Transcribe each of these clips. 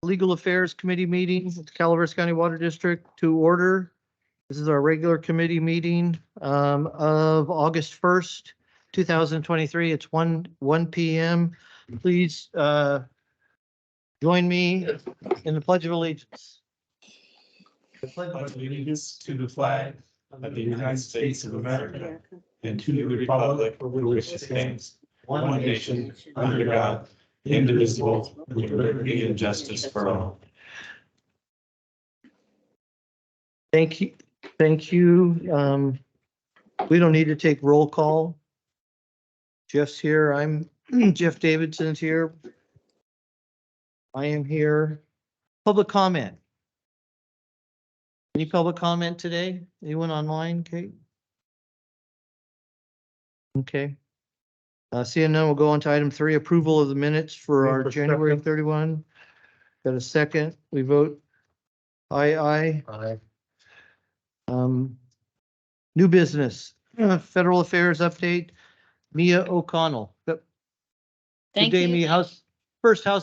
Legal Affairs Committee meeting at the Calaveras County Water District to order. This is our regular committee meeting of August 1st, 2023. It's 1 p.m. Please join me in the Pledge of Allegiance. I pledge allegiance to the flag of the United States of America and to the republic for which it stands, one nation, under God, indivisible, with liberty and justice for all. Thank you. Thank you. We don't need to take roll call. Jeff's here. I'm Jeff Davidson's here. I am here. Public comment. Any public comment today? Anyone online, Kate? Okay. Seeing none, we'll go on to item 3, approval of the minutes for our January 31. Got a second? We vote aye. New business, federal affairs update, Mia O'Connell. Good Thank day, you. Mia. How's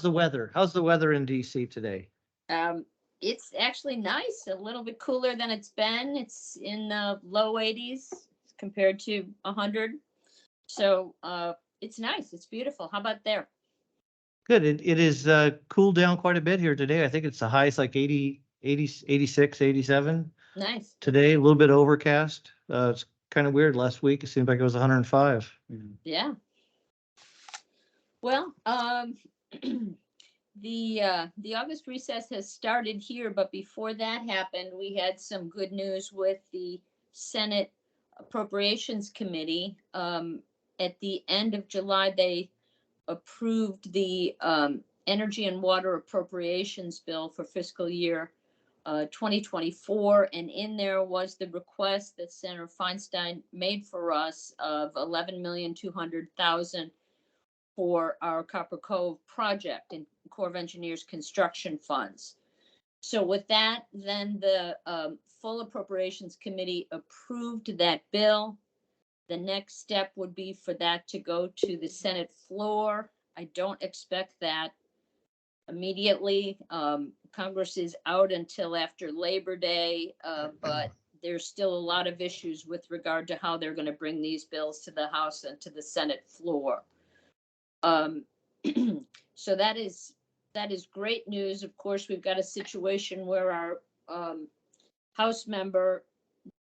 the weather? How's the weather in DC today? It's actually nice, a little bit cooler than it's been. It's in the low 80s compared to 100. So it's nice. It's beautiful. How about there? Good. It is cooled down quite a bit here today. I think it's the highest like 80, 86, 87. Nice. Today, a little bit overcast. It's kind of weird. Last week, it seemed like it was 105. Yeah. Well, the August recess has started here, but before that happened, we had some good news with the Senate Appropriations Committee. At the end of July, they approved the Energy and Water Appropriations Bill for fiscal year 2024, and in there was the request that Senator Feinstein made for us of $11,200,000 for our Copper Cove project and Corps of Engineers construction funds. So with that, then the full Appropriations Committee approved that bill. The next step would be for that to go to the Senate floor. I don't expect that immediately. Congress is out until after Labor Day, but there's still a lot of issues with regard to how they're going to bring these bills to the House and to the Senate floor. So that is great news. Of course, we've got a situation where our House member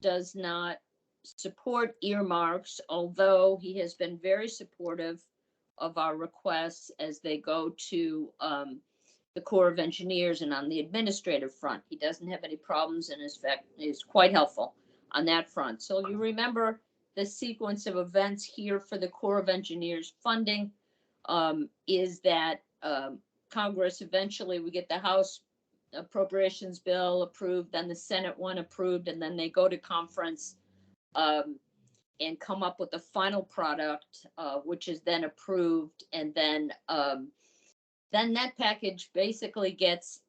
does not support earmarks, although he has been very supportive of our requests as they go to the Corps of Engineers and on the administrative front. He doesn't have any problems and is quite helpful on that front. So you remember the sequence of events here for the Corps of Engineers funding is that Congress eventually we get the House appropriations bill approved, then the Senate one approved, and then they go to conference and come up with the final product, which is then approved, and then that package basically gets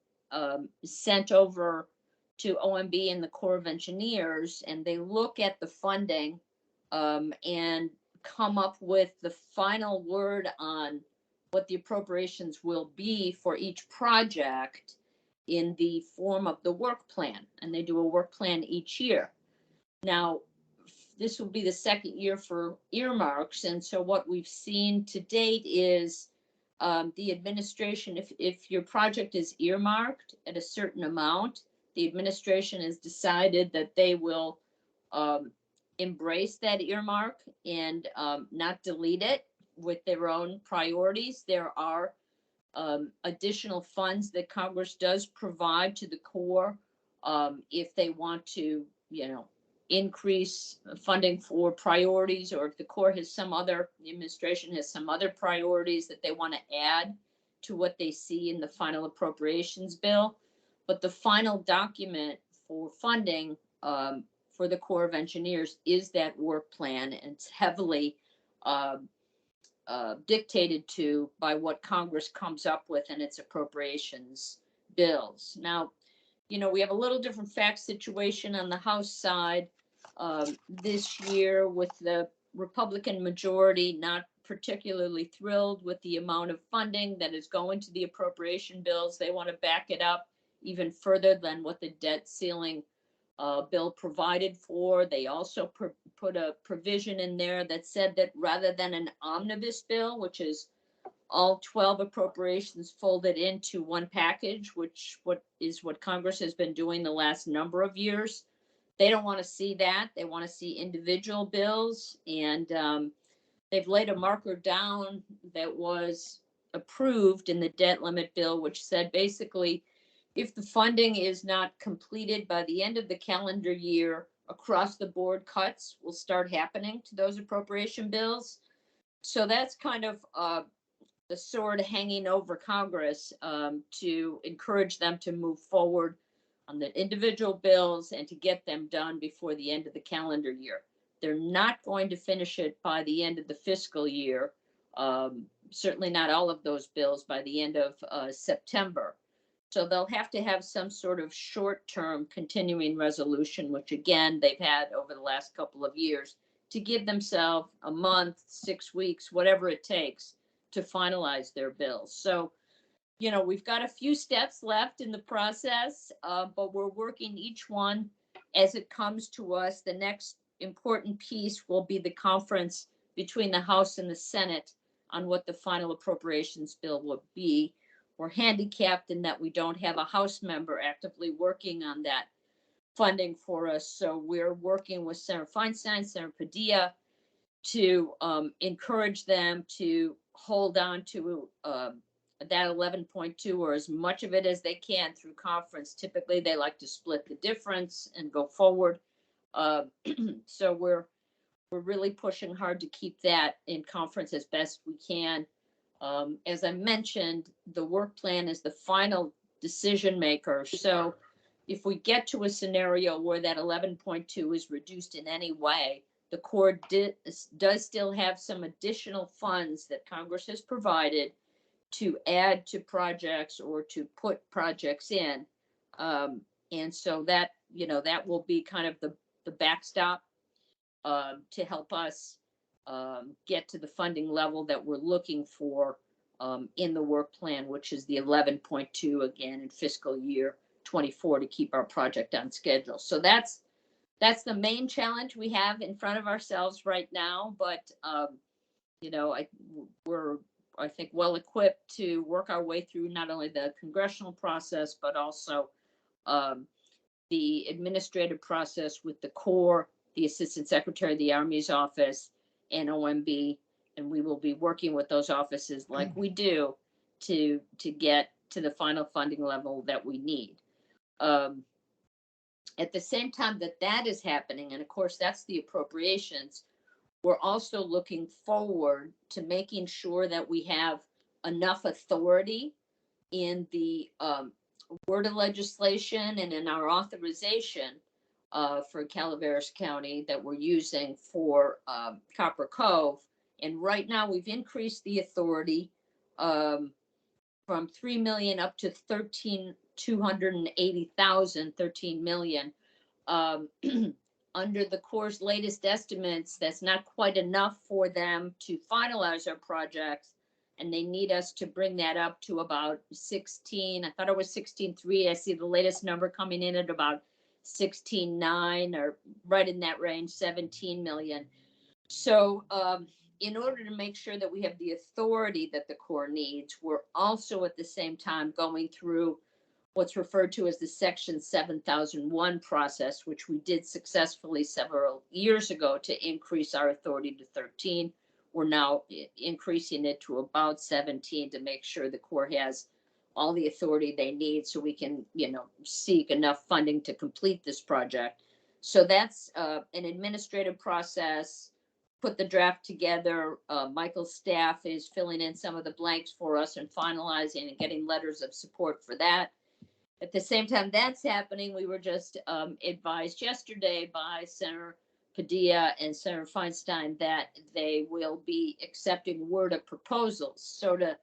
sent over to OMB and the Corps of Engineers, and they look at the funding and come up with the final word on what the appropriations will be for each project in the form of the work plan, and they do a work plan each year. Now, this will be the second year for earmarks, and so what we've seen to date is the administration, if your project is earmarked at a certain amount, the administration has decided that they will embrace that earmark and not delete it with their own priorities. There are additional funds that Congress does provide to the Corps if they want to, increase funding for priorities, or if the Corps has the administration has some other priorities that they want to add to what they see in the final appropriations bill. But the final document for funding for the Corps of Engineers is that work plan, and it's heavily dictated to by what Congress comes up with in its appropriations bills. Now, we have a little different fact situation on the House side this year with the Republican majority not particularly thrilled with the amount of funding that is going to the appropriation bills. They want to back it up even further than what the debt ceiling bill provided for. They also put a provision in there that said that rather than an omnibus bill, which is all 12 appropriations folded into one package, which what Congress has been doing the last number of years, they don't want to see that. They want to see individual bills, and they've laid a marker down that was approved in the debt limit bill, which said basically, if the funding is not completed by the end of the calendar year, across the board cuts will start happening to those appropriation bills. So that's kind of the sword hanging over Congress to encourage them to move forward on the individual bills and to get them done before the end of the calendar year. They're not going to finish it by the end of the fiscal year. Certainly not all of those bills by the end of September. So they'll have to have some sort of short-term continuing resolution, which again, they've had over the last couple of years, to give themselves a month, 6 weeks, whatever it takes to finalize their bills. So, you know, we've got a few steps left in the process, but we're working each one as it comes to us. The next important piece will be the conference between the House and the Senate on what the final appropriations bill will be. We're handicapped in that we don't have a House member actively working on that funding for us. So we're working with Senator Feinstein, Senator Padilla, to encourage them to hold on to that 11.2 or as much of it as they can through conference. Typically, they like to split the difference and go forward. So we're really pushing hard to keep that in conference as best we can. As I mentioned, the work plan is the final decision maker. So if we get to a scenario where that 11.2 is reduced in any way, the Corps does still have some additional funds that Congress has provided to add to projects or to put projects in. And so that, you know, that will be kind of the backstop to help us get to the funding level that we're looking for in the work plan, which is the 11.2 again in fiscal year 24 to keep our project on schedule. So that's the main challenge we have in front of ourselves right now. But you know, we're I think well equipped to work our way through not only the congressional process but also the administrative process with the Corps, the Assistant Secretary of the Army's office, and OMB, and we will be working with those offices like we do to get to the final funding level that we need. At the same time that is happening, and of course that's the appropriations, we're also looking forward to making sure that we have enough authority in the word of legislation and in our authorization for Calaveras County that we're using for Copper Cove. And right now we've increased the authority from 3 million up to 13 million. Under the Corps' latest estimates, that's not quite enough for them to finalize our projects, and they need us to bring that up to about 16. I thought it was 16.3. I see the latest number coming in at about 16.9 or right in that range, 17 million. So in order to make sure that we have the authority that the Corps needs, we're also at the same time going through what's referred to as the Section 7001 process, which we did successfully several years ago to increase our authority to 13. We're now increasing it to about 17 to make sure the Corps has all the authority they need so we can, you know, seek enough funding to complete this project. So that's an administrative process. Put the draft together. Michael's staff is filling in some of the blanks for us and finalizing and getting letters of support for that. At the same time that's happening, we were just advised yesterday by Senator Padilla and Senator Feinstein that they will be accepting word of proposals. So to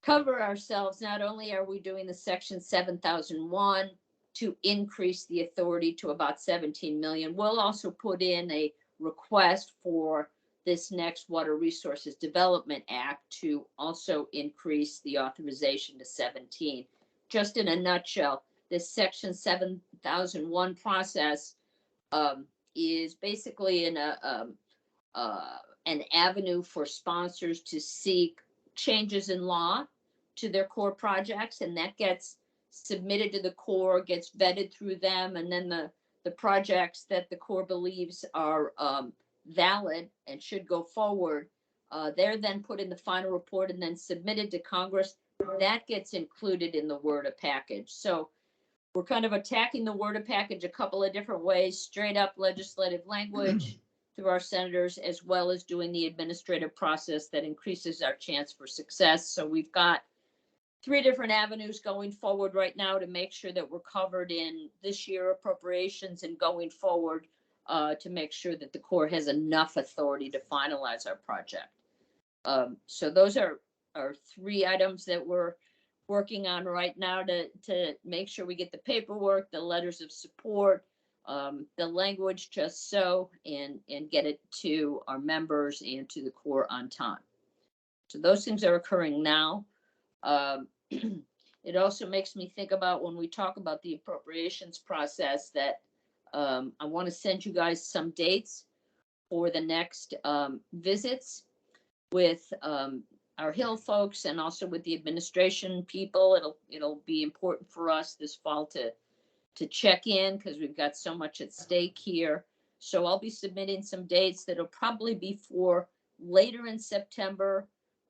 cover ourselves, not only are we doing the Section 7001 to increase the authority to about 17 million, we'll also put in a request for this next Water Resources Development Act to also increase the authorization to 17. Just in a nutshell, this Section 7001 process is basically an avenue for sponsors to seek changes in law to their core projects, and that gets submitted to the Corps, gets vetted through them, and then the projects that the Corps believes are valid and should go forward, they're then put in the final report and then submitted to Congress. That gets included in the WRDA package. So we're kind of attacking the WRDA package a couple of different ways: straight up legislative language through our senators, as well as doing the administrative process that increases our chance for success. So we've got 3 different avenues going forward right now to make sure that we're covered in this year appropriations and going forward to make sure that the Corps has enough authority to finalize our project. So those are 3 items that we're working on right now to make sure we get the paperwork, the letters of support, the language just so, and get it to our members and to the Corps on time. So those things are occurring now. It also makes me think about when we talk about the appropriations process that I want to send you guys some dates for the next visits with our Hill folks and also with the administration people. It'll be important for us this fall to check in because we've got so much at stake here. So I'll be submitting some dates that'll probably be for later in September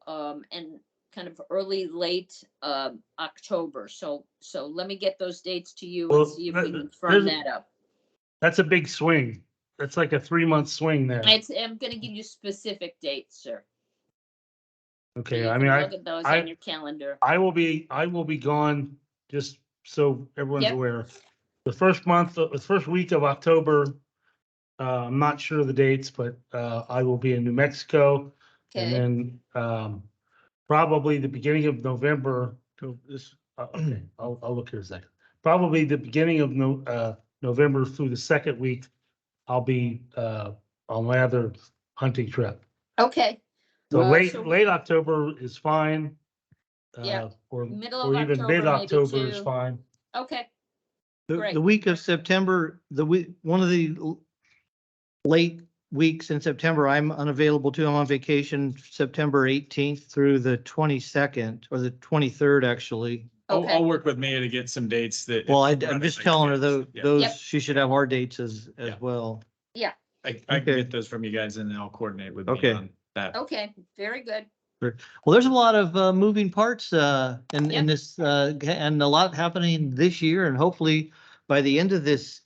and kind of late October. So let me get those dates to you and see if we can firm that up. That's a big swing. That's like a 3-month swing there. I'm going to give you specific dates, sir. So Okay, you I can mean, look at those on your calendar. I will be gone, just so everyone's Yep. aware. The first week of October, I'm not sure of the dates, but I will be in New Mexico. And Okay, then probably the beginning of November. Okay, I'll look here a second. Probably the beginning of November through the second week, I'll be on my other hunting trip. okay. So So late October is fine. Yeah. Or Middle of even October, maybe mid-October is too. fine. Okay, The Great. week of September, one of the late weeks in September, I'm unavailable too. I'm on vacation September 18th through the 22nd or the 23rd, actually. okay. I'll work with Mia to get some dates that. Well, I'm just telling her those, Yeah. she should have our dates as Yeah. well. I can Okay. get those from you guys and then I'll coordinate with Mia Okay. on that. Okay, very good. Well, there's a lot of moving parts in Yep. this and a lot happening this year, and hopefully by the end of this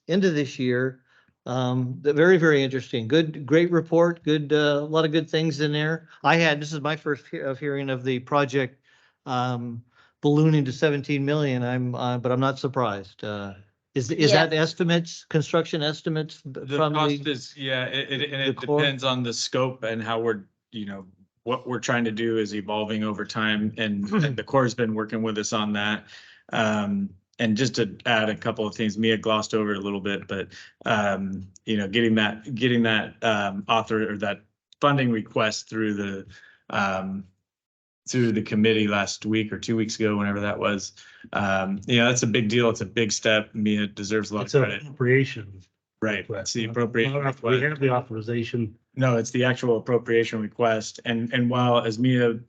year, very, very interesting. Great report. Good, a lot of good things in there. This is my first hearing of the project ballooning to 17 million. But I'm not surprised. Is Yeah. that estimates, construction estimates The from cost the? is, yeah, and the it core? depends on the scope and how we're, what we're trying to do is evolving over time and the Corps has been working with us on that. And just to add a couple of things, Mia glossed over it a little bit, but getting that author or that funding request through the committee last week or 2 weeks ago, whenever that was, that's a big deal. It's a big step. Mia deserves a lot It's of an credit. appropriation. Right. It's the appropriation We request. have the authorization. No, it's the actual appropriation request. And while, as Mia,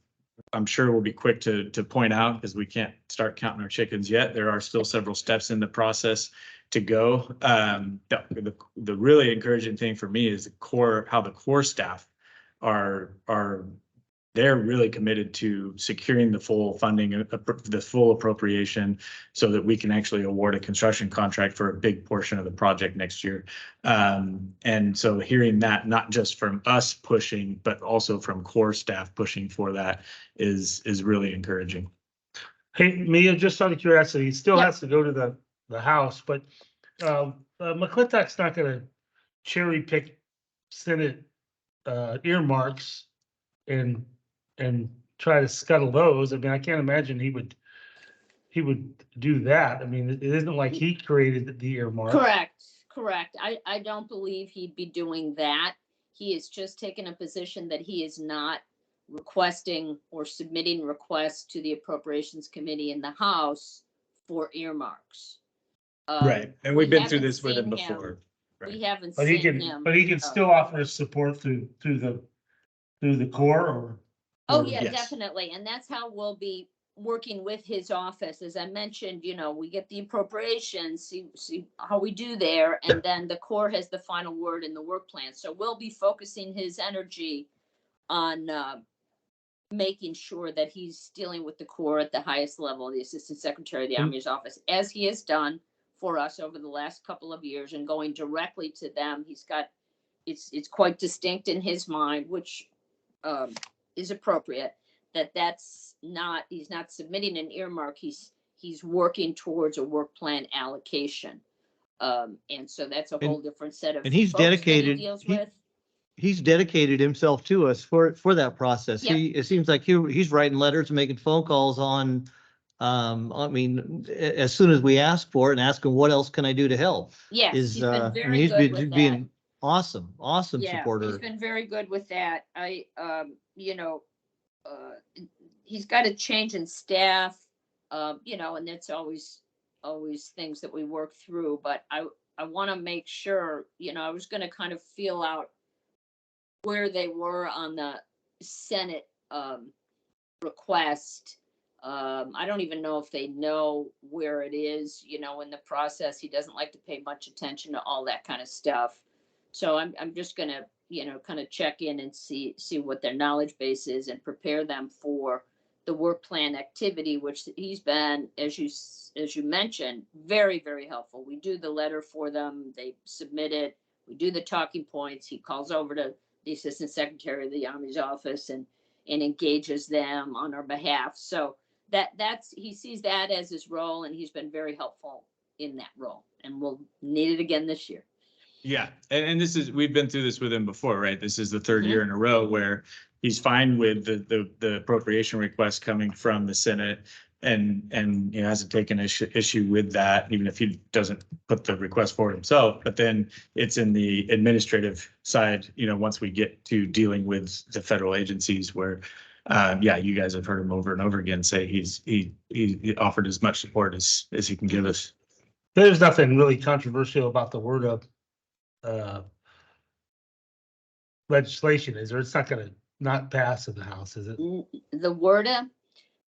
I'm sure will be quick to point out, because we can't start counting our chickens yet, there are still several steps in the process to go. The really encouraging thing for me is how the Corps staff they're really committed to securing the full funding, the full appropriation, so that we can actually award a construction contract for a big portion of the project next year. And so hearing that, not just from us pushing, but also from Corps staff pushing for that is really encouraging. Hey, Mia, just out of curiosity, it still Yeah. has to go to the House, but McClintock's not gonna cherry pick Senate earmarks and try to scuttle those. I mean, I can't imagine he would do that. I mean, it isn't like he created the earmark. Correct. I don't believe he'd be doing that. He has just taken a position that he is not requesting or submitting requests to the Appropriations Committee in the House for earmarks. Right, and we we've been through haven't this with him seen before. Right. We haven't But he seen can, him. but he can still offer his support through the core or? Oh, or- yeah, Yes. definitely. And that's how we'll be working with his office. As I mentioned, we get the appropriations, see how we do there. And then the Corps has the final word in the work plan. So we'll be focusing his energy on making sure that he's dealing with the Corps at the highest level, the Assistant Secretary of the And- Army's office, as he has done for us over the last couple of years, and going directly to them. It's quite distinct in his mind, which is appropriate, he's not submitting an earmark, he's working towards a work plan allocation. And so that's a whole different set of and he's folks that he dedicated- deals he- with. He's dedicated himself to us for that process. Yep. It seems like he's writing letters, making phone calls on, as soon as we ask for it and asking, what else can I do to help? Yes, he's been very He's good with that. being awesome Yeah, he's supporter. been very good with that. He's got a change in staff, and that's always things that we work through. But I want to make sure, I was going to kind of feel out where they were on the Senate request. I don't even know if they know where it is, in the process. He doesn't like to pay much attention to all that kind of stuff. So I'm just gonna, kind of check in and see what their knowledge base is and prepare them for the work plan activity, which he's been, as you mentioned, very, very helpful. We do the letter for them, they submit it, we do the talking points, he calls over to the Assistant Secretary of the Army's office and engages them on our behalf. So he sees that as his role, and he's been very helpful in that role, and we'll need it again this year. Yeah, and we've been through this with him before, right? This is the third Mhm. year in a row where he's fine with the appropriation request coming from the Senate, and hasn't taken issue with that, even if he doesn't put the request forward himself. But then it's in the administrative side, once we get to dealing with the federal agencies where, you guys have heard him over and over again say he offered as much support as he can give us. There's nothing really controversial about the word of legislation, is there? It's not gonna not pass in the House, is it? The WRDA,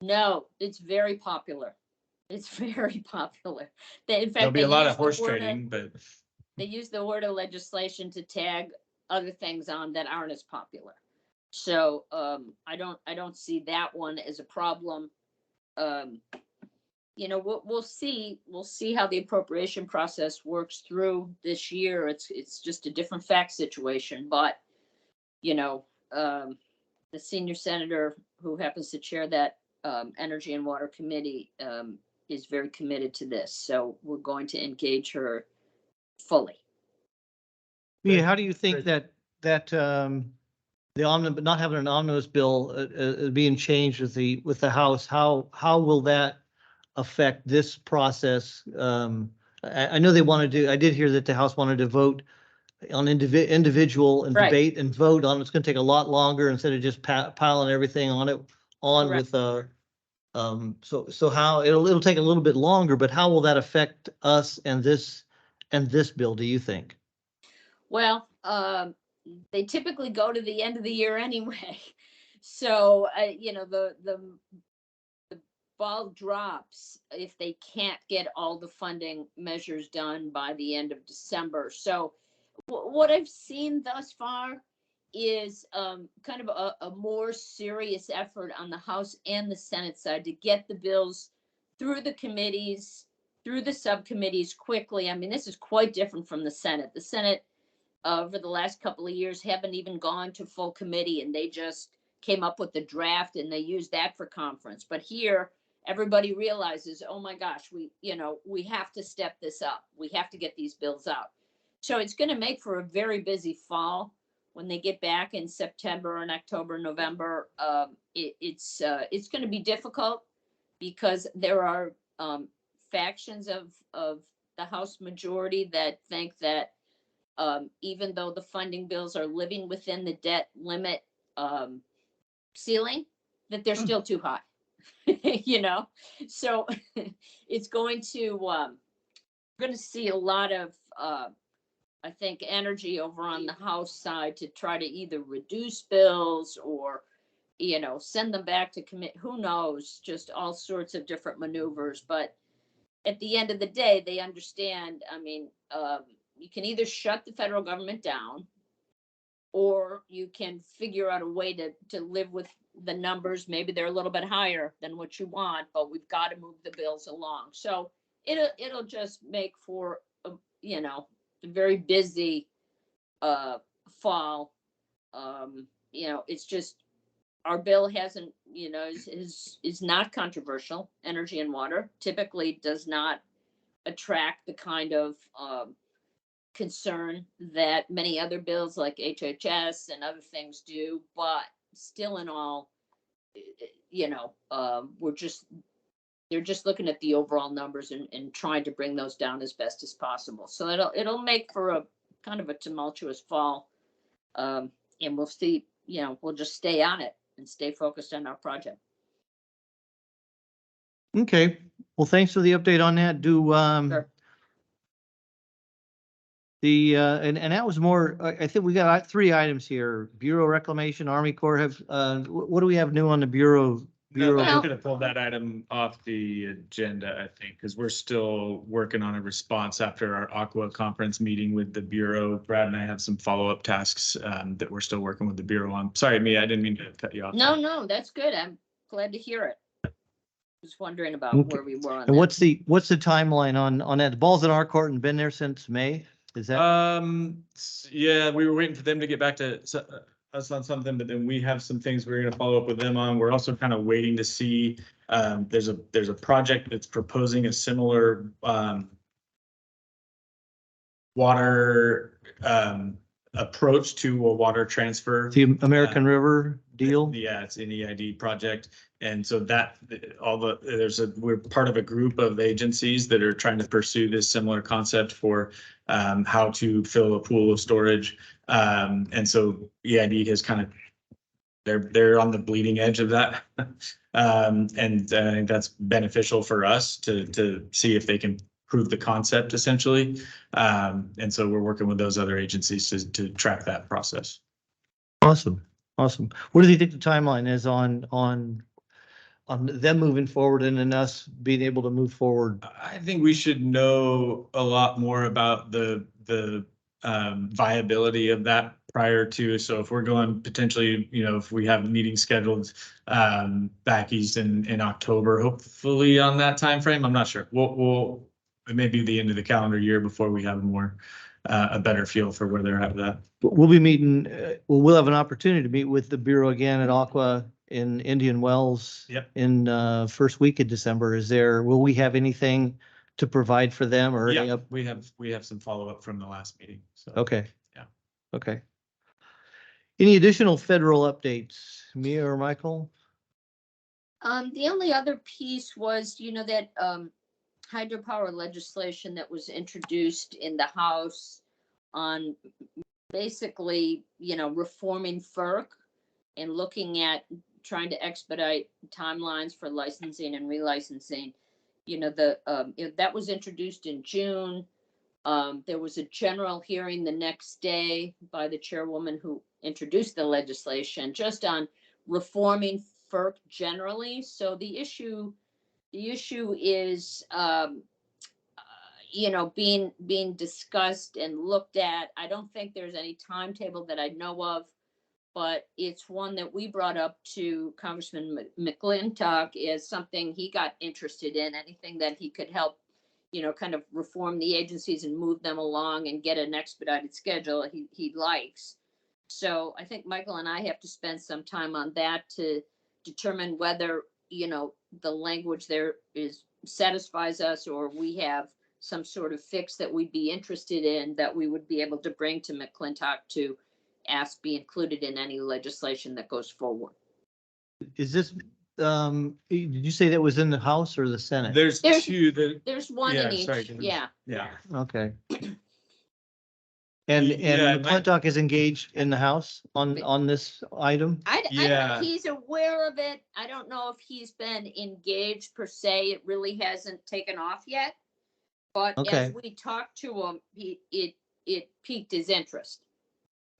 no, it's very popular. It's very popular. In fact, There'll be they a lot use of the horse WRDA trading, but They use the WRDA legislation to tag other things on that aren't as popular. So I don't see that one as a problem. We'll see how the appropriation process works through this year. It's just a different fact situation, but the senior senator who happens to chair that Energy and Water Committee is very committed to this. So we're going to engage her fully. Yeah, how do you think Great. that the omnibus, not having an omnibus bill being changed with the House, how will that affect this process? I know they want to do, I did hear that the House wanted to vote on individual and Right. debate and vote on. It's going to take a lot longer instead of just piling everything on Correct. with so how it'll take a little bit longer, but how will that affect us and this bill, do you think? Well, they typically go to the end of the year anyway. So, the ball drops if they can't get all the funding measures done by the end of December. So what I've seen thus far is kind of a more serious effort on the House and the Senate side to get the bills through the committees, through the subcommittees quickly. I mean, this is quite different from the Senate. The Senate, over the last couple of years, haven't even gone to full committee, and they just came up with the draft and they used that for conference. But here, everybody realizes, oh my gosh, we have to step this up. We have to get these bills out. So it's going to make for a very busy fall when they get back in September and October, November. It's going to be difficult because there are factions of the House majority that think that even though the funding bills are living within the debt limit, ceiling, that they're still too high. You know, so it's going to, we're going to see a lot of, I think, energy over on the House side to try to either reduce bills or, you know, send them back to commit, who knows, just all sorts of different maneuvers. But at the end of the day, they understand, I mean, you can either shut the federal government down, or you can figure out a way to live with the numbers. Maybe they're a little bit higher than what you want, but we've got to move the bills along. So it'll just make for a, you know, a very busy fall. You know, it's just our bill hasn't, you know, is not controversial. Energy and water typically does not attract the kind of concern that many other bills like HHS and other things do, but still in all, you know, they're just looking at the overall numbers and trying to bring those down as best as possible. So it'll make for a kind of a tumultuous fall. And we'll see, you know, we'll just stay on it and stay focused on our project. Okay, well, thanks for the update on that. Sure. And that was more, I think we got 3 items here: Bureau Reclamation, Army Corps have, what do we have new on the Bureau? No, Well- I'm gonna pull that item off the agenda, I think, because we're still working on a response after our Aqua conference meeting with the Bureau. Brad and I have some follow-up tasks that we're still working with the Bureau on. Sorry, Mia, I didn't mean to cut you off. No, that's good. I'm glad to hear it. Just wondering about Okay. where we were on And that. what's the timeline on that? The ball's in our court and been there since May? Is that? Yeah, we were waiting for them to get back to us on something, but then we have some things we're gonna follow up with them on. We're also kind of waiting to see, there's a project that's proposing a similar, water, approach to a water transfer. The American River deal? Yeah, it's an EID project. And so that we're part of a group of agencies that are trying to pursue this similar concept for how to fill a pool of storage. And so EID has kind of, they're on the bleeding edge of that. And I think that's beneficial for us to see if they can prove the concept essentially. And so we're working with those other agencies to track that process. Awesome. What do you think the timeline is on them moving forward and then us being able to move forward? I think we should know a lot more about the viability of that prior to. So if we're going potentially, you know, if we have meetings scheduled back east in October, hopefully on that time frame, I'm not sure. It may be the end of the calendar year before we have a better feel for where they're at with that. We'll be meeting, we'll have an opportunity to meet with the Bureau again at Aqua in Indian Wells. Yep. In first week of December. Will we have anything to provide for them or? any Yeah, up- we have some follow-up from the last meeting. So. Okay. Yeah. Okay. Any additional federal updates, Mia or Michael? The only other piece was, you know, that hydropower legislation that was introduced in the House on basically, you know, reforming FERC and looking at trying to expedite timelines for licensing and relicensing. You know, that was introduced in June. There was a general hearing the next day by the chairwoman who introduced the legislation just on reforming FERC generally. So the issue is, you know, being discussed and looked at. I don't think there's any timetable that I know of, but it's one that we brought up to Congressman McClintock as something he got interested in, anything that he could help, you know, kind of reform the agencies and move them along and get an expedited schedule he likes. So I think Michael and I have to spend some time on that to determine whether, you know, the language there satisfies us, or we have some sort of fix that we'd be interested in that we would be able to bring to McClintock to ask be included in any legislation that goes forward. Is this, did you say that was in the House or the Senate? There's There's- two that, There's one in Yeah, each, sorry, yeah. yeah. Okay. And, Yeah, and McClintock is engaged in the House on this item? I Yeah. he's aware of it. I don't know if he's been engaged per se. It really hasn't taken off yet. But Okay. as we talked to him, it piqued his interest.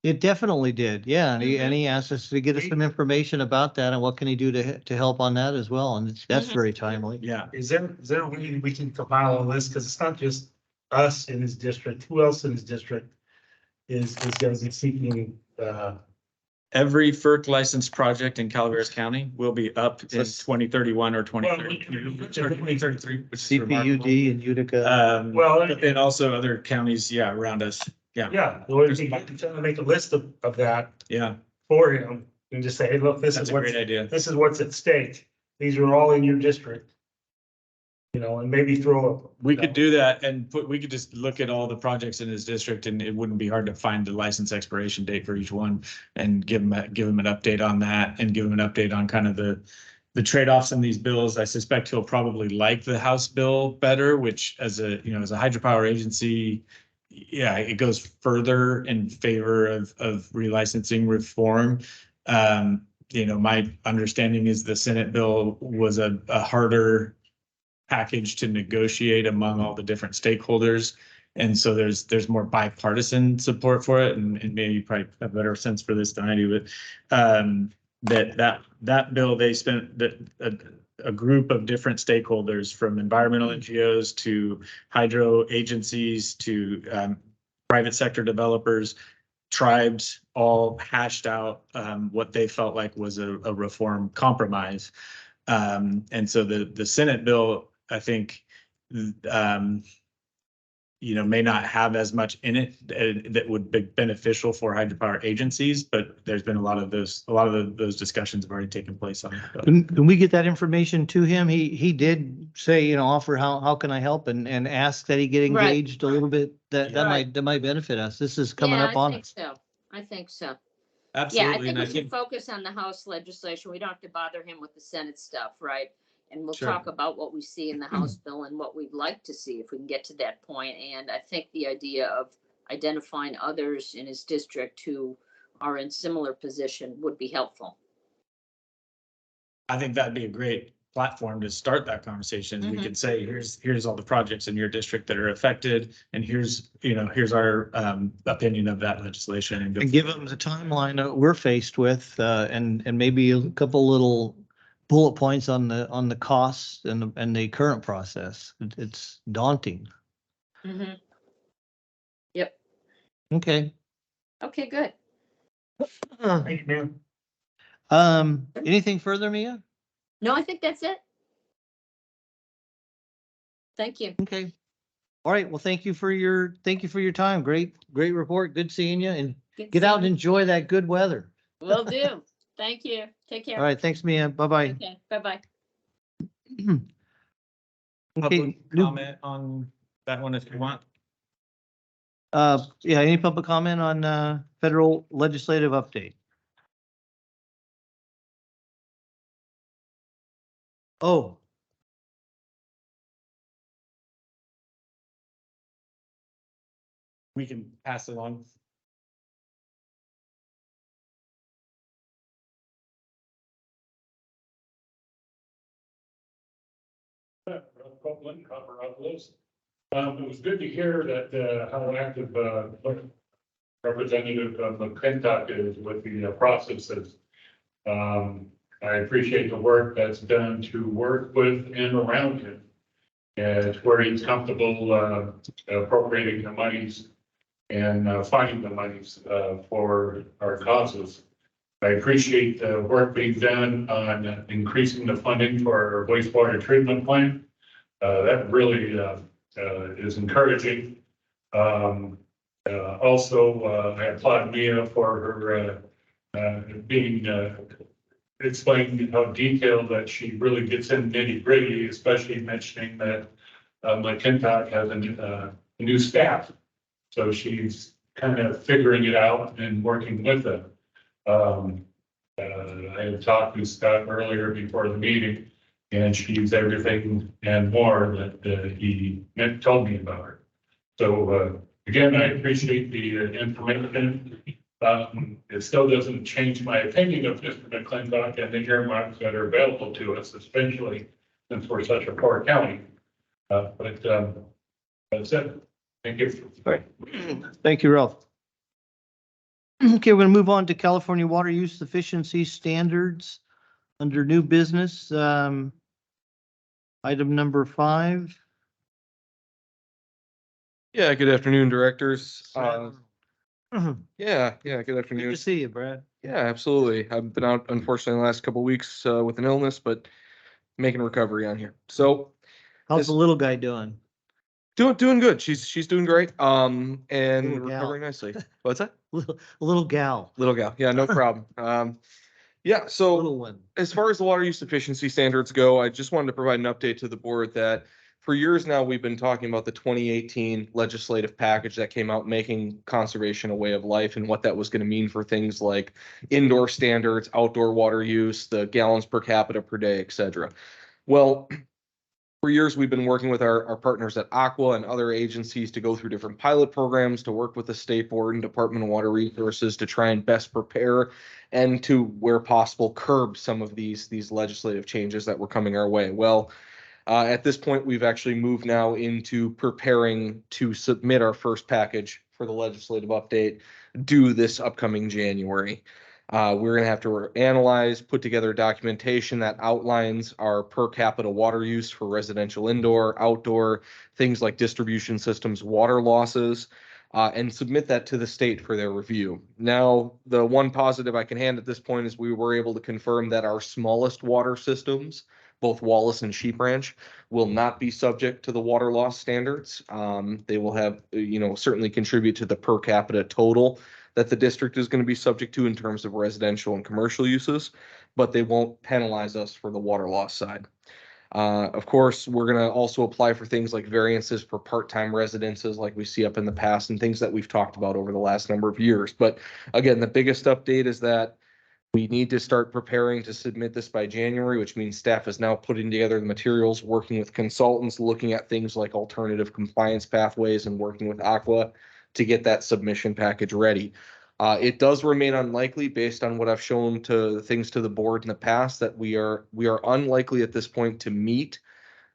It definitely did, yeah, and Mhm. he asked us to get us some information about that and what can he do to help on that as well, and that's Mhm. very timely. Yeah. Is there a way we can compile a list? Because it's not just us in his district. Who else in his district is gonna be seeking, Every FERC licensed project in Calaveras County will be up in 2031 or 2033, which is remarkable. CPUD and Utica. Well, And also other counties, yeah, around us. Yeah, yeah, the way we can try to make a list of that yeah, for him and just say, hey, look, this that's is a what's, great idea. this is what's at stake. These are all in your district. You know, and maybe throw a. We could do that and we could just look at all the projects in his district and it wouldn't be hard to find the license expiration date for each one and give him an update on that and give him an update on kind of the trade-offs in these bills. I suspect he'll probably like the House bill better, which as a hydropower agency, yeah, it goes further in favor of relicensing reform. My understanding is the Senate bill was a harder package to negotiate among all the different stakeholders. And so there's more bipartisan support for it, and maybe you probably have a better sense for this than I do, but that bill, they spent a group of different stakeholders, from environmental NGOs to hydro agencies to private sector developers, tribes, all hashed out what they felt like was a reform compromise. And so the Senate bill, I think, may not have as much in it that would be beneficial for hydropower agencies, but there's been a lot of those discussions have already taken place on it. Can we get that information to him? He did say, offer how can I help and ask that he get Right. engaged a little bit. That Right. might benefit us. This is coming Yeah, up on I think us. so. I think so. Absolutely. Yeah, I think And we I should think, focus on the House legislation. We don't have to bother him with the Senate stuff, right? And we'll Sure. talk about what we see in the House bill and what we'd like to see if we can get to that point. And I think the idea of identifying others in his district who are in similar position would be helpful. I think that'd be a great platform to start that conversation. We Mhm. could say, here's all the projects in your district that are affected, and here's our opinion of that legislation. And And give them the timeline that we're faced with, and maybe a couple little bullet points on the costs and the current process. It's daunting. Mhm. Okay. Okay, good. Thank you, man. Anything further, Mia? No, I think that's it. Thank you. Okay. All right. Well, thank you for your time. Great report. Good seeing you, and Good get out and seeing enjoy that good weather. you. Will do. Thank you. Take care. All right. Thanks, Mia. Bye-bye. Okay, bye-bye. Okay. public new- comment on that one if you want. Yeah, any public comment on, federal legislative update? Oh. We can pass it along. Copeland, Copper Outlaws. It was good to hear that, how active, Representative McClintock is with the processes. I appreciate the work that's done to work with and around him. And where he's comfortable, appropriating the monies and finding the monies, for our causes. I appreciate the work being done on increasing the funding for our wastewater treatment plant. That really is encouraging. Also, I applaud Mia for her being explaining how detailed that she really gets in nitty gritty, especially mentioning that McClintock has a new staff. So she's kind of figuring it out and working with them. I had talked to Scott earlier before the meeting, and she's everything and more that he told me about her. So Again, I appreciate the information. It still doesn't change my opinion of Mr. McClintock and the earmarks that are available to us, especially since we're such a poor county. But that's it. Thank you. All right. Thank you, Ralph. Okay, we're gonna move on to California Water Use Efficiency Standards under new business. Item number 5. Yeah, good afternoon, directors. Good Yeah, good to afternoon. see you, Brad. Yeah, absolutely. I've been out unfortunately the last couple of weeks with an illness, but making recovery on here. So How's This- the little guy doing? doing good. She's doing great. And Little gal. recovering nicely. What's that? Little gal, Little gal. Yeah, no problem. Yeah, so little one. as far as the water use efficiency standards go, I just wanted to provide an update to the board that for years now, we've been talking about the 2018 legislative package that came out making conservation a way of life and what that was going to mean for things like indoor standards, outdoor water use, the gallons per capita per day, et cetera. Well, for years, we've been working with our partners at Aqua and other agencies to go through different pilot programs, to work with the State Board and Department of Water Resources to try and best prepare and to, where possible, curb some of these legislative changes that were coming our way. Well, at this point, we've actually moved now into preparing to submit our first package for the legislative update due this upcoming January. We're going to have to analyze, put together documentation that outlines our per capita water use for residential indoor, outdoor, things like distribution systems, water losses, and submit that to the state for their review. Now, the one positive I can hand at this point is we were able to confirm that our smallest water systems, both Wallace and Sheep Ranch, will not be subject to the water loss standards. They will have, certainly contribute to the per capita total that the district is going to be subject to in terms of residential and commercial uses, but they won't penalize us for the water loss side. Of course, we're going to also apply for things like variances for part-time residences like we see up in the past and things that we've talked about over the last number of years. But again, the biggest update is that we need to start preparing to submit this by January, which means staff is now putting together the materials, working with consultants, looking at things like alternative compliance pathways and working with Aqua to get that submission package ready. It does remain unlikely based on what I've shown to things to the board in the past that we are unlikely at this point to meet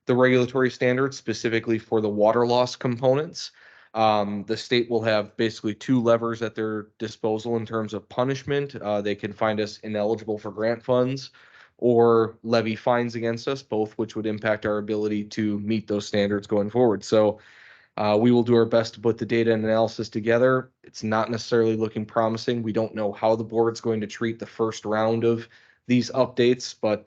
the regulatory standards specifically for the water loss components. The state will have basically 2 levers at their disposal in terms of punishment. They can find us ineligible for grant funds or levy fines against us, both which would impact our ability to meet those standards going forward. So we will do our best to put the data and analysis together. It's not necessarily looking promising. We don't know how the board's going to treat the first round of these updates, but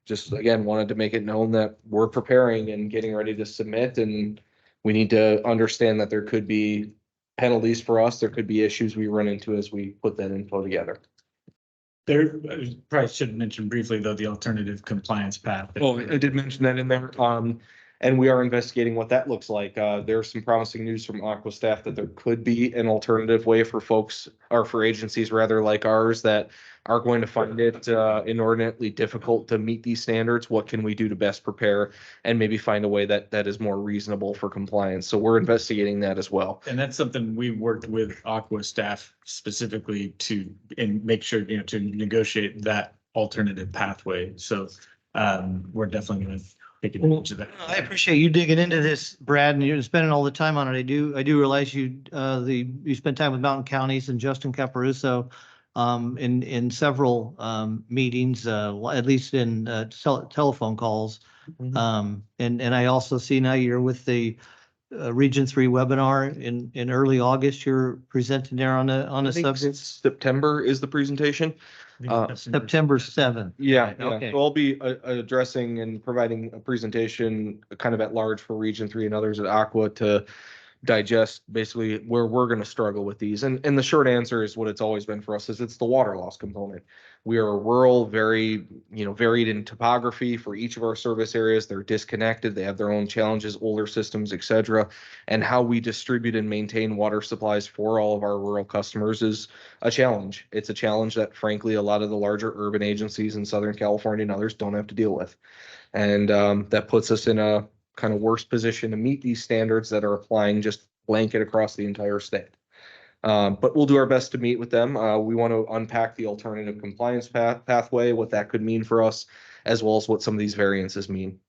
just again, wanted to make it known that we're preparing and getting ready to submit, and we need to understand that there could be penalties for us. There could be issues we run into as we put that info together. There, I probably should mention briefly, though, the alternative compliance path. Oh, I did mention that in there. And we are investigating what that looks like. There's some promising news from Aqua staff that there could be an alternative way for folks, or for agencies rather, like ours that are going to find it inordinately difficult to meet these standards. What can we do to best prepare and maybe find a way that is more reasonable for compliance? So we're investigating that as well. And that's something we worked with Aqua staff specifically to, and make sure, to negotiate that alternative pathway. So we're definitely going to take advantage of that. I appreciate you digging into this, Brad, and you're spending all the time on it. I do realize you spent time with Mountain Counties and Justin Caparuso in several meetings, at least in telephone calls. And I also see now you're with the Region 3 webinar in early August. You're presenting there on I a think subject. September is the presentation. September 7th. Yeah. Okay. So I'll be addressing and providing a presentation kind of at large for Region 3 and others at Aqua to digest basically where we're going to struggle with these. And the short answer is what it's always been for us is it's the water loss component. We are rural, very, varied in topography for each of our service areas. They're disconnected. They have their own challenges, older systems, et cetera. And how we distribute and maintain water supplies for all of our rural customers is a challenge. It's a challenge that frankly, a lot of the larger urban agencies in Southern California and others don't have to deal with. And that puts us in a kind of worse position to meet these standards that are applying just blanket across the entire state. But we'll do our best to meet with them. We want to unpack the alternative compliance pathway, what that could mean for us, as well as what some of these variances mean.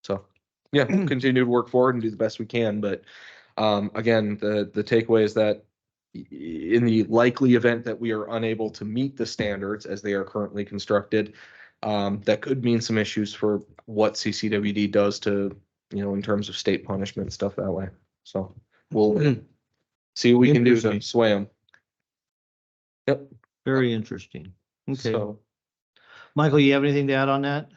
So, yeah, we'll continue to work forward and do the best we can. But again, the takeaway is that in the likely event that we are unable to meet the standards as they are currently constructed, that could mean some issues for what CCWD does to, in terms of state punishment, stuff that way. So we'll see what we can do to Interesting. sway them. Yep. Very interesting. Okay. So, Michael, you have anything to add on that?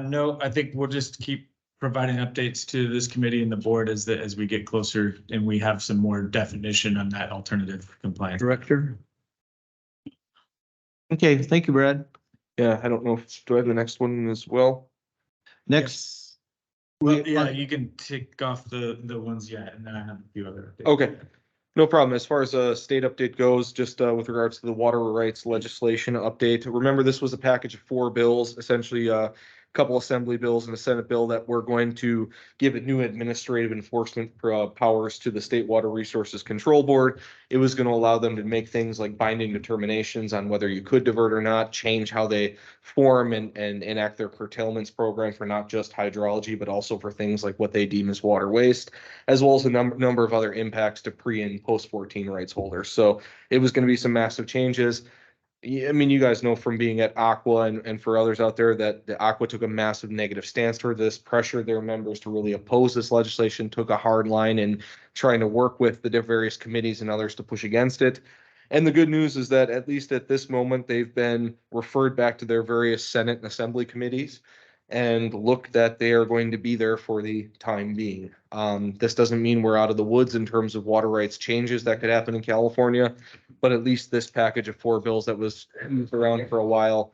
No, I think we'll just keep providing updates to this committee and the board as we get closer and we have some more definition on that alternative compliance. Director? Okay, thank you, Brad. yeah, I don't know if, do I have the next one as well? Next. Well, yeah, you can tick off the ones yet, and then I have a few other. updates. Okay, no problem. As far as a state update goes, just with regards to the water rights legislation update, remember this was a package of 4 bills, essentially a couple assembly bills and a Senate bill that we're going to give it new administrative enforcement powers to the State Water Resources Control Board. It was going to allow them to make things like binding determinations on whether you could divert or not, change how they form and enact their curtailments program for not just hydrology, but also for things like what they deem as water waste, as well as a number of other impacts to pre and post 14 rights holders. So it was going to be some massive changes. I mean, you guys know from being at Aqua and for others out there that the Aqua took a massive negative stance toward this, pressured their members to really oppose this legislation, took a hard line in trying to work with the various committees and others to push against it. And the good news is that at least at this moment, they've been referred back to their various Senate and Assembly committees and look that they are going to be there for the time being. This doesn't mean we're out of the woods in terms of water rights changes that could happen in California, but at least this package of 4 bills that was moved around for a while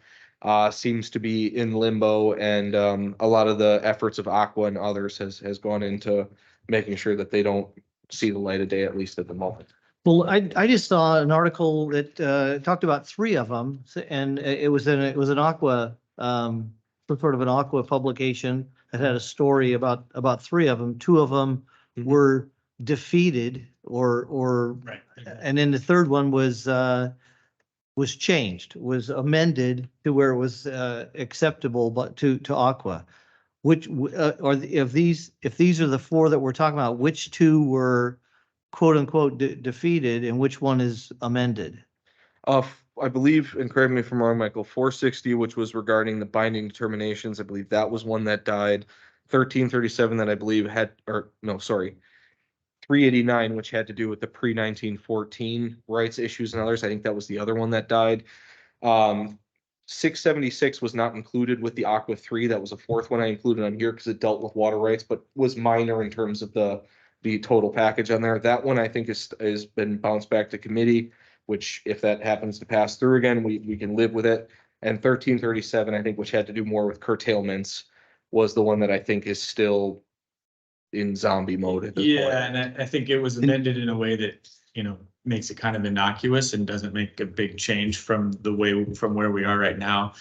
seems to be in limbo, and a lot of the efforts of Aqua and others has gone into making sure that they don't see the light of day, at least at the moment. Well, I just saw an article that talked about 3 of them, and it was an Aqua, some sort of an Aqua publication that had a story about 3 of them. 2 of them were defeated or Right. and then the third one was changed, was amended to where it was acceptable, but to Aqua. Which are if these are the 4 that we're talking about, which 2 were quote unquote defeated and which one is amended? I believe, and correct me if I'm wrong, Michael, 460, which was regarding the binding determinations, I believe that was one that died. 1337 that I believe had, or no, sorry, 389, which had to do with the pre-1914 rights issues and others. I think that was the other one that died. 676 was not included with the Aqua 3. That was a 4th one I included on here because it dealt with water rights, but was minor in terms of the total package on there. That one I think has been bounced back to committee, which if that happens to pass through again, we can live with it. And 1337, I think, which had to do more with curtailments, was the one that I think is still in zombie mode at this point. Yeah, and I think it was amended in a way that, makes it kind of innocuous and doesn't make a big change from where we are right now.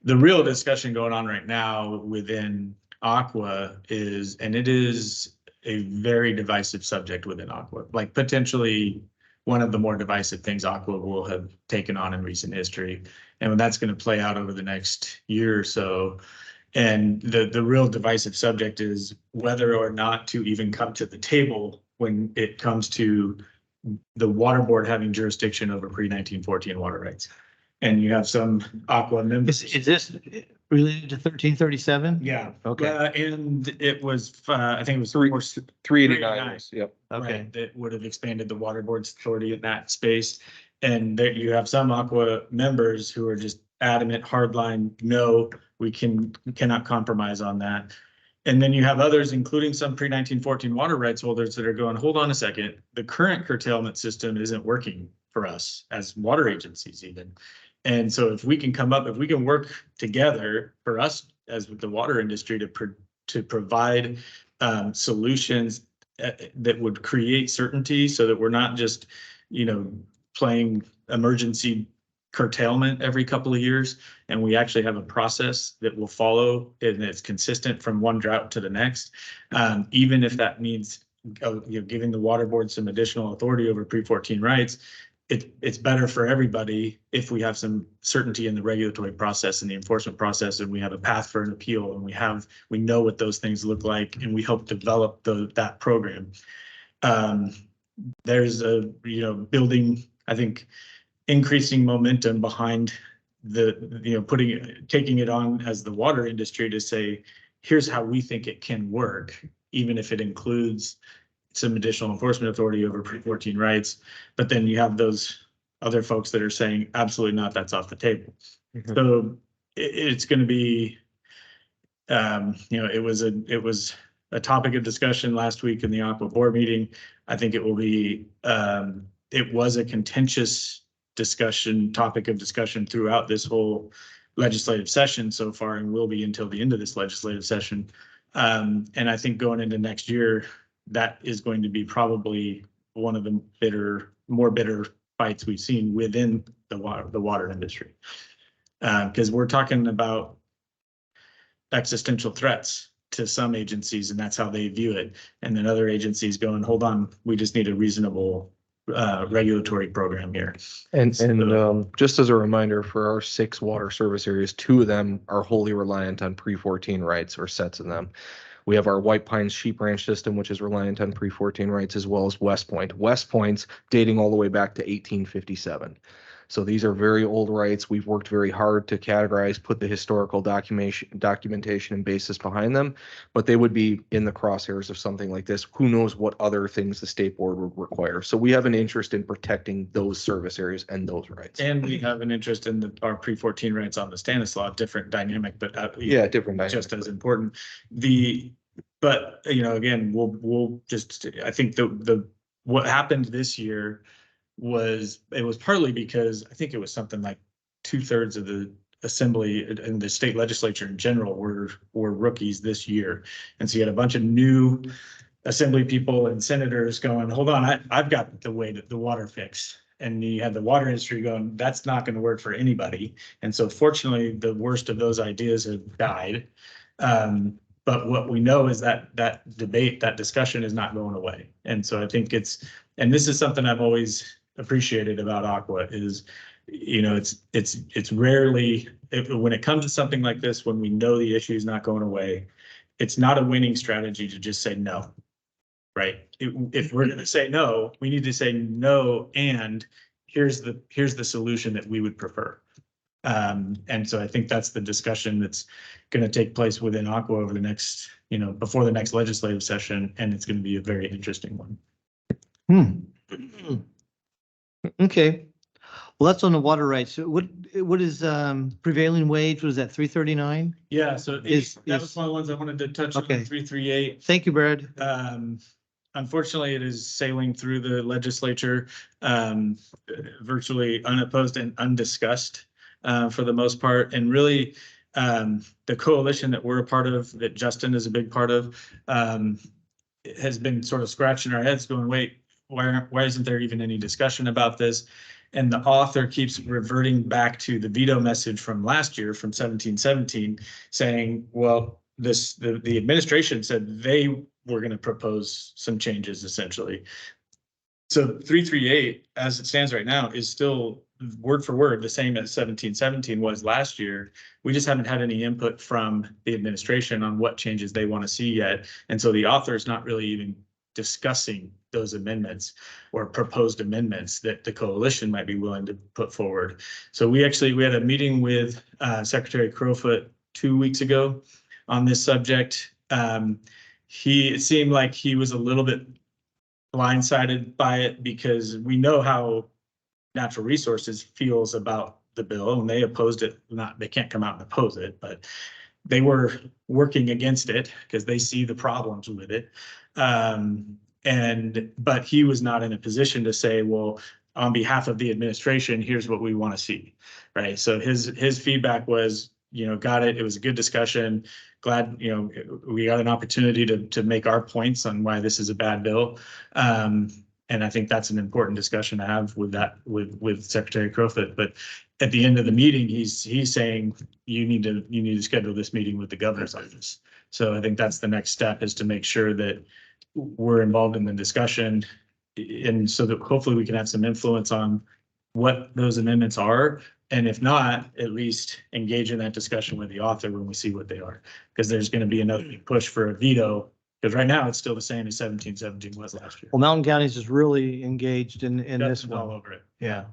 The real discussion going on right now within Aqua is, and it is a very divisive subject within Aqua, like potentially one of the more divisive things Aqua will have taken on in recent history. And when that's going to play out over the next year or so. And the real divisive subject is whether or not to even come to the table when it comes to the water board having jurisdiction over pre-1914 water rights. And you have some Aqua members. Is this related to 1337? Yeah. Okay. And it was, I think it was 389. Yep. Okay. right, that would have expanded the water board's authority in that space. And there you have some Aqua members who are just adamant, hardline, no, we cannot compromise on that. And then you have others, including some pre-1914 water rights holders that are going, hold on a second, the current curtailment system isn't working for us as water agencies even. And so if we can work together for us as the water industry to provide solutions that would create certainty so that we're not just, playing emergency curtailment every couple of years, and we actually have a process that will follow and it's consistent from one drought to the next, even if that means giving the water board some additional authority over pre-14 rights, it's better for everybody if we have some certainty in the regulatory process and the enforcement process, and we have a path for an appeal, and we know what those things look like, and we help develop that program. There's building, I think, increasing momentum behind taking it on as the water industry to say, here's how we think it can work, even if it includes some additional enforcement authority over pre-14 rights. But then you have those other folks that are saying, absolutely not, that's off the table. Mhm. So it's going to be, it was a topic of discussion last week in the Aqua board meeting. I think it will be, it was a contentious topic of discussion throughout this whole legislative session so far, and will be until the end of this legislative session. And I think going into next year, that is going to be probably one of the more bitter fights we've seen within the water industry. Because we're talking about existential threats to some agencies, and that's how they view it. And then other agencies going, hold on, we just need a reasonable regulatory program here. And just as a reminder, for our 6 water service areas, 2 of them are wholly reliant on pre-14 rights, or sets of them. We have our White Pines Sheep Ranch system, which is reliant on pre-14 rights, as well as West Point. West Point's dating all the way back to 1857. So these are very old rights. We've worked very hard to categorize, put the historical documentation and basis behind them, but they would be in the crosshairs of something like this. Who knows what other things the state board would require. So we have an interest in protecting those service areas and those rights. And we have an interest in our pre-14 rights on the Stanislaus, different dynamic, but Different dynamic, just as important. But again, we'll just, I think what happened this year was partly because I think it was something like 2/3 of the assembly and the state legislature in general were rookies this year. And so you had a bunch of new assembly people and senators going, hold on, I've got the way that the water fix. And you had the water industry going, that's not going to work for anybody. And so fortunately, the worst of those ideas have died. But what we know is that debate, that discussion is not going away. And so I think and this is something I've always appreciated about Aqua is, it's rarely, when it comes to something like this, when we know the issue is not going away, it's not a winning strategy to just say no, right? If we're going to say no, we need to say no, and here's the solution that we would prefer. And so I think that's the discussion that's going to take place within Aqua over the next, before the next legislative session, and it's going to be a very interesting one. Okay. Well, that's on the water rights. So what is prevailing wage? Was that $3.39? Yeah, so that was one of the ones I wanted to touch on, Okay. 338. Thank you, Brad. Unfortunately, it is sailing through the legislature, virtually unopposed and undiscussed for the most part. And really, the coalition that we're a part of, that Justin is a big part of, has been sort of scratching our heads going, wait, why isn't there even any discussion about this? And the author keeps reverting back to the veto message from last year, from 1717, saying, well, the administration said they were going to propose some changes, essentially. So 338, as it stands right now, is still word for word the same as 1717 was last year. We just haven't had any input from the administration on what changes they want to see yet. And so the author is not really even discussing those amendments or proposed amendments that the coalition might be willing to put forward. So we had a meeting with Secretary Crowfoot 2 weeks ago on this subject. It seemed like he was a little bit blindsided by it, because we know how Natural Resources feels about the bill, and they opposed it. They can't come out and oppose it, but they were working against it because they see the problems with it. But he was not in a position to say, well, on behalf of the administration, here's what we want to see, right? So his feedback was, got it. It was a good discussion. Glad, we got an opportunity to make our points on why this is a bad bill. And I think that's an important discussion to have with Secretary Crowfoot. But at the end of the meeting, he's saying you need to schedule this meeting with the governor's office. So I think that's the next step, is to make sure that we're involved in the discussion. And so that hopefully we can have some influence on what those amendments are. And if not, at least engage in that discussion with the author when we see what they are. Because there's going to be another push for a veto, because right now it's still the same as 1717 was last year. Well, Mountain County's just really engaged in this Justin's all one. over it. Yeah.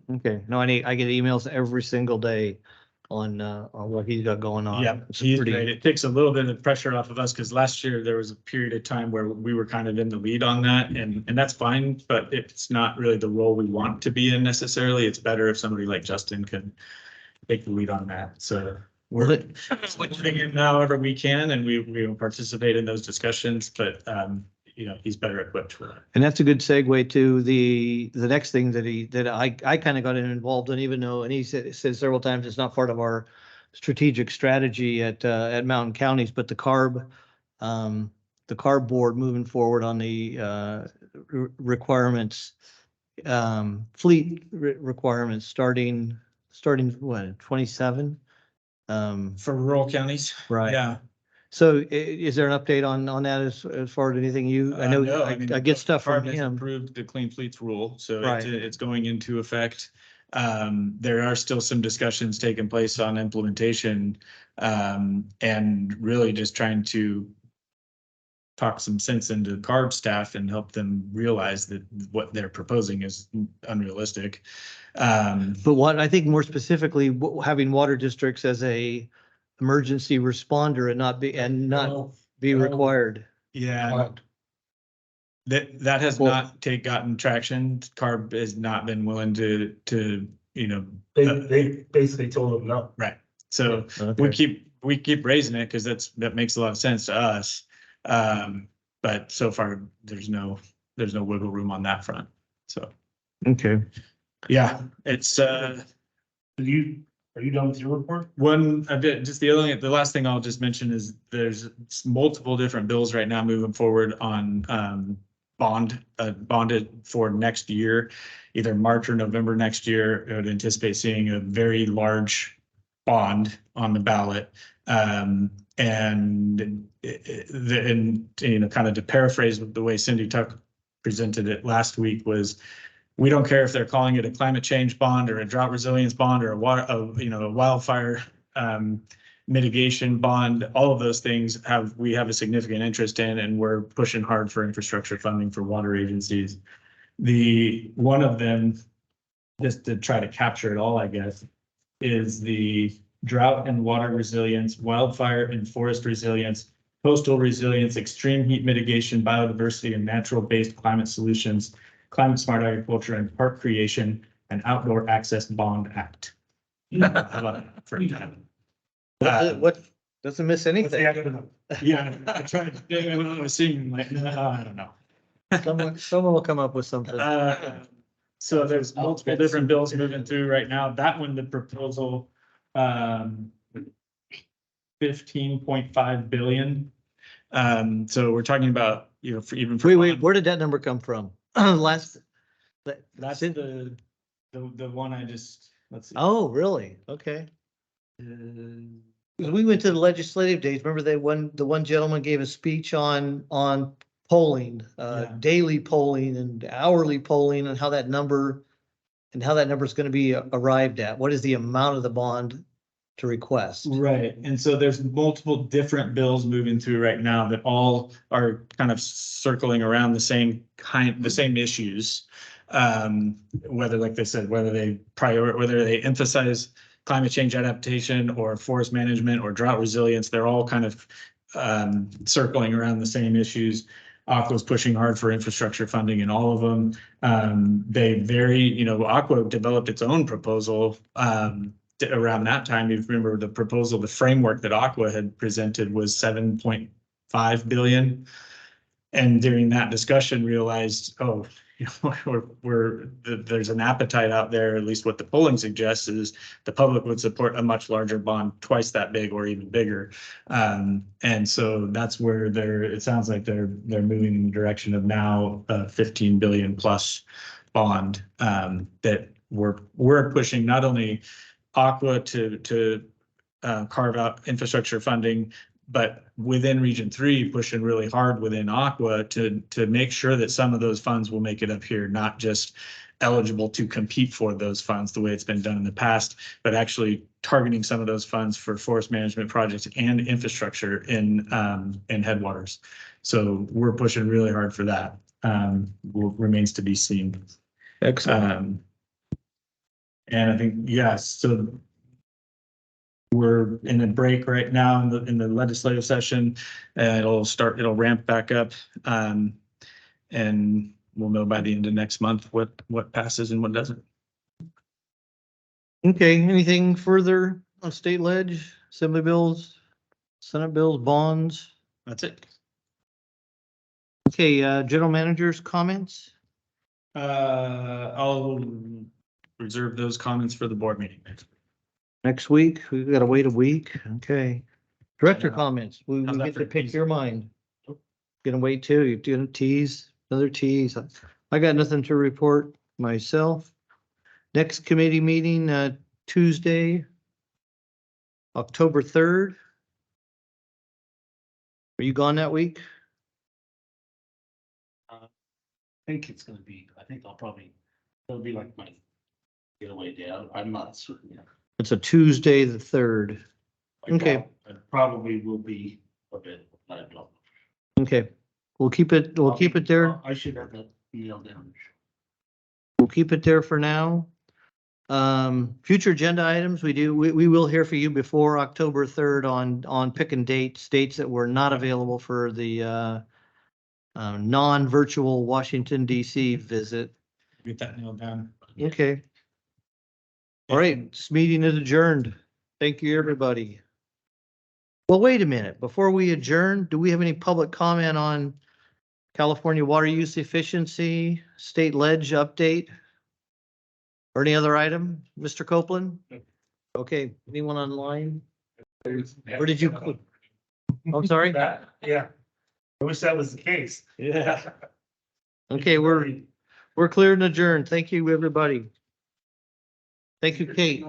Okay. No, I get emails every single day on what he's got going on. Yeah, It's he's pretty- great. It takes a little bit of pressure off of us because last year there was a period of time where we were kind of in the lead on that, and that's fine, but it's not really the role we want to be in necessarily. It's better if somebody like Justin can take the lead on that. So we're switching in however we can, and we will participate in those discussions, but you know, he's better equipped for that. And that's a good segue to the next thing that I kind of got involved in, even though, and he said several times, it's not part of our strategic strategy at Mountain Counties, but the CARB board moving forward on the requirements, fleet requirements starting what, 27? For rural counties? Right. Yeah. So is there an update on that as far as anything you, I know, No, I mean, get stuff from CARB has him. Approved the Clean Fleets rule, so Right. it's going into effect. There are still some discussions taking place on implementation, and really just trying to talk some sense into CARB staff and help them realize that what they're proposing is unrealistic. But what I think more specifically, having water districts as a emergency responder and not be No. required. Yeah. That has Well- not gotten traction. CARB has not been willing to, you know, They basically told them no. right. So we keep raising it because that makes a lot of sense to us. But so far there's no wiggle room on that front. So, Okay. yeah, it's, Are you done with your report? the last thing I'll just mention is there's multiple different bills right now moving forward on, bonded for next year, either March or November next year. I would anticipate seeing a very large bond on the ballot. And you know, kind of to paraphrase the way Cindy Tuck presented it last week was, we don't care if they're calling it a climate change bond or a drought resilience bond or a wildfire mitigation bond. All of those things we have a significant interest in, and we're pushing hard for infrastructure funding for water agencies. One of them, just to try to capture it all, I guess, is the drought and water resilience, wildfire and forest resilience, coastal resilience, extreme heat mitigation, biodiversity, and natural-based climate solutions, climate smart agriculture and park creation, and outdoor access bond act. How about that for a time? What doesn't miss anything? Yeah, I tried, when I was seeing, like, I don't know. Someone will come up with something. So there's multiple different bills moving through right now. That one, the proposal, 15.5 billion. So we're talking about, you know, Wait, where did that number come from? Last. That's the one I just, let's see. Oh, really? Okay. 'Cause we went to the legislative days. Remember the one gentleman gave a speech on polling, Yeah. daily polling and hourly polling, and how that number is going to be arrived at. What is the amount of the bond to request? Right, and so there's multiple different bills moving through right now that all are kind of circling around the same issues. Whether, like they said, whether they emphasize climate change adaptation or forest management or drought resilience, they're all kind of circling around the same issues. Aqua's pushing hard for infrastructure funding in all of them. Aqua developed its own proposal around that time. If you remember the proposal, the framework that Aqua had presented was 7.5 billion. And during that discussion realized, there's an appetite out there, at least what the polling suggests is the public would support a much larger bond, twice that big or even bigger. And so that's where it sounds like they're moving in the direction of now a 15 billion plus bond that we're pushing not only Aqua to carve out infrastructure funding, but within Region 3, pushing really hard within Aqua to make sure that some of those funds will make it up here, not just eligible to compete for those funds the way it's been done in the past, but actually targeting some of those funds for forest management projects and infrastructure in headwaters. So we're pushing really hard for that. Remains to be seen. Excellent. And I think, yes, so we're in a break right now in the legislative session. It'll ramp back up. And we'll know by the end of next month what passes and what doesn't. Okay, anything further on state ledge, assembly bills, senate bills, bonds? That's it. Okay, general manager's comments? I'll reserve those comments for the board meeting. Next week, we've got to wait a week. Okay. Director comments, we How's that get for to pick tease? your mind. Gonna wait too, you're gonna tease, another tease. I got nothing to report myself. Next committee meeting, Tuesday, October 3rd. Are you gone that week? I think it's gonna be, I think it'll be like my getaway day. I'm not certain. Yet. It's a Tuesday, the 3rd. Okay. I probably will be a bit, I don't know. Okay, we'll keep it there. I should have that nailed down. We'll keep it there for now. Future agenda items, we will hear from you before October 3rd on picking dates that were not available for the non-virtual Washington DC visit. Get that nailed down. Okay. All right, this meeting is adjourned. Thank you, everybody. Well, wait a minute. Before we adjourn, do we have any public comment on California water use efficiency, state ledge update? Or any other item, Mr. Copeland? Okay, anyone online? Where did you? I'm sorry? Yeah. I wish that was the case. Yeah. Okay, we're clear and adjourned. Thank you, everybody. Thank you, Kate.